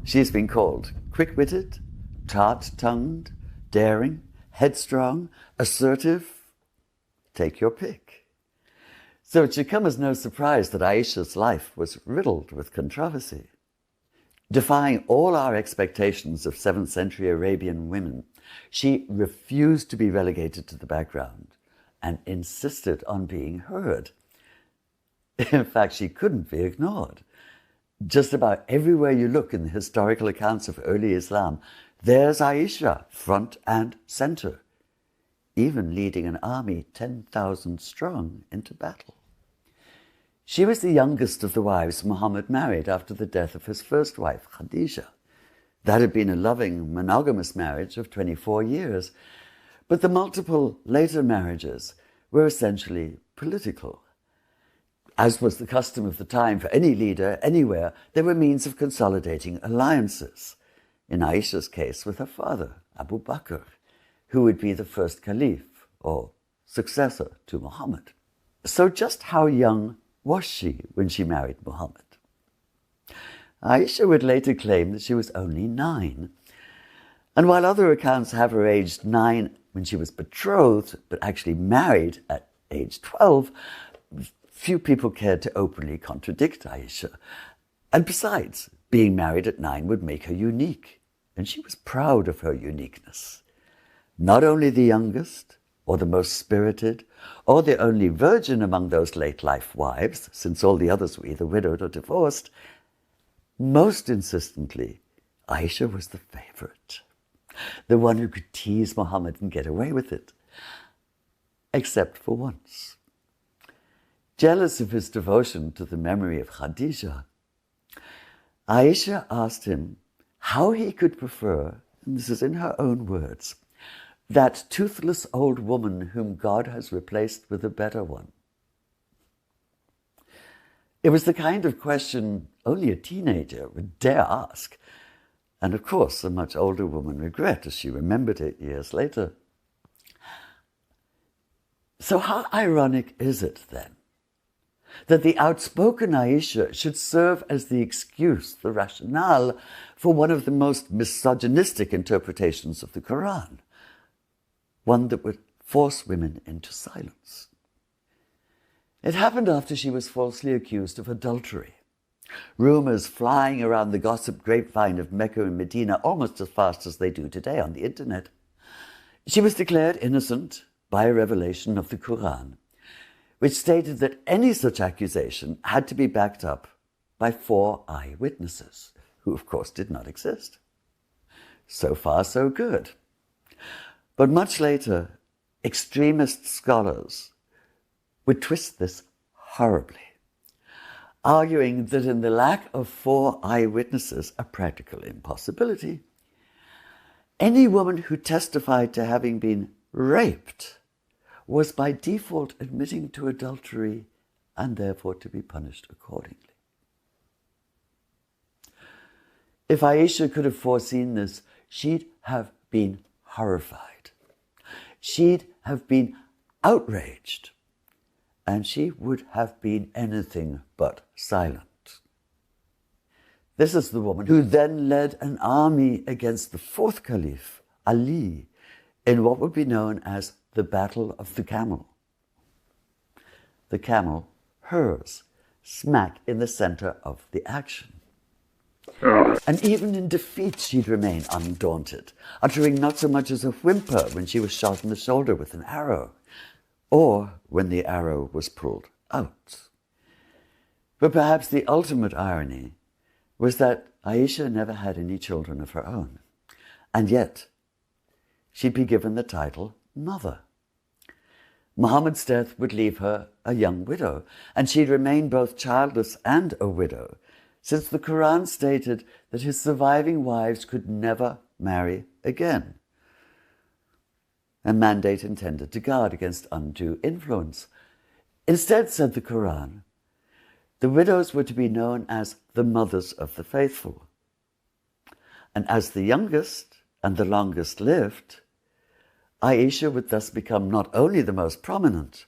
She's been called quick-witted, tart-tongued, daring, headstrong, assertive. Take your pick. So it should come as no surprise that Aisha's life was riddled with controversy. Defying all our expectations of 7th century Arabian women, she refused to be relegated to the background and insisted on being heard. In fact, she couldn't be ignored. Just about everywhere you look in the historical accounts of early Islam, there's Aisha, front and center, even leading an army 10,000 strong into battle. She was the youngest of the wives Muhammad married after the death of his first wife, Khadija. That had been a loving, monogamous marriage of 24 years, but the multiple later marriages were essentially political. As was the custom of the time for any leader anywhere, there were means of consolidating alliances. In Aisha's case, with her father, Abu Bakr, who would be the first caliph or successor to Muhammad. So just how young was she when she married Muhammad? Aisha would later claim that she was only 9. And while other accounts have her aged 9 when she was betrothed, but actually married at age 12, few people cared to openly contradict Aisha. And besides, being married at 9 would make her unique, and she was proud of her uniqueness. Not only the youngest, or the most spirited, or the only virgin among those late-life wives, since all the others were either widowed or divorced, most insistently, Aisha was the favorite, the one who could tease Muhammad and get away with it. Except for once. Jealous of his devotion to the memory of Khadija, Aisha asked him how he could prefer, and this is in her own words, that toothless old woman whom God has replaced with a better one. It was the kind of question only a teenager would dare ask, and of course a much older woman regret as she remembered it years later. So how ironic is it then that the outspoken Aisha should serve as the excuse, the rationale, for one of the most misogynistic interpretations of the Quran, one that would force women into silence. It happened after she was falsely accused of adultery. Rumors flying around the gossip grapevine of Mecca and Medina almost as fast as they do today on the internet. She was declared innocent by a revelation of the Quran, which stated that any such accusation had to be backed up by 4 eyewitnesses, who of course did not exist. So far, so good. But much later, extremist scholars would twist this horribly, arguing that in the lack of 4 eyewitnesses, a practical impossibility, any woman who testified to having been raped was by default admitting to adultery and therefore to be punished accordingly. If Aisha could have foreseen this, she'd have been horrified. She'd have been outraged, and she would have been anything but silent. This is the woman who then led an army against the 4th Caliph, Ali, in what would be known as the Battle of the Camel. The camel, hers, smack in the center of the action. And even in defeat, she'd remain undaunted, uttering not so much as a whimper when she was shot in the shoulder with an arrow, or when the arrow was pulled out. But perhaps the ultimate irony was that Aisha never had any children of her own, and yet she'd be given the title mother. Muhammad's death would leave her a young widow, and she'd remain both childless and a widow, since the Quran stated that his surviving wives could never marry again, a mandate intended to guard against undue influence. Instead, said the Quran, the widows were to be known as the mothers of the faithful. And as the youngest and the longest lived, Aisha would thus become not only the most prominent,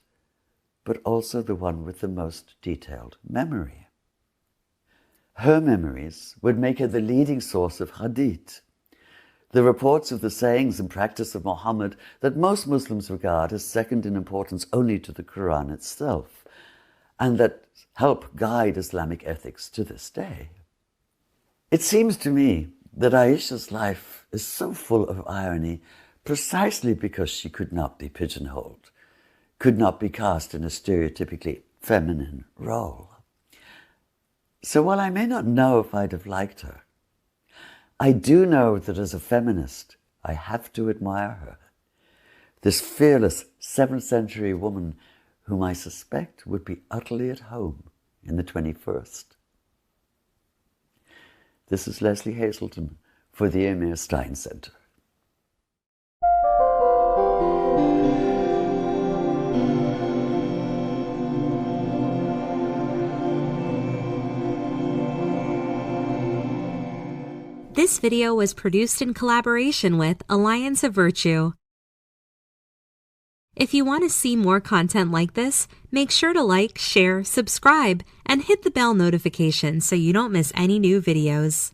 but also the one with the most detailed memory. Her memories would make her the leading source of hadith, the reports of the sayings and practice of Muhammad that most Muslims regard as second in importance only to the Quran itself, and that help guide Islamic ethics to this day. It seems to me that Aisha's life is so full of irony precisely because she could not be pigeonholed, could not be cast in a stereotypically feminine role. So while I may not know if I'd have liked her, I do know that as a feminist, I have to admire her. This fearless 7th century woman whom I suspect would be utterly at home in the 21st. This is Lesley Hazleton for the Emir-Stein Center. This video was produced in collaboration with Alliance of Virtue. If you want to see more content like this, make sure to like, share, subscribe, and hit the bell notification so you don't miss any new videos.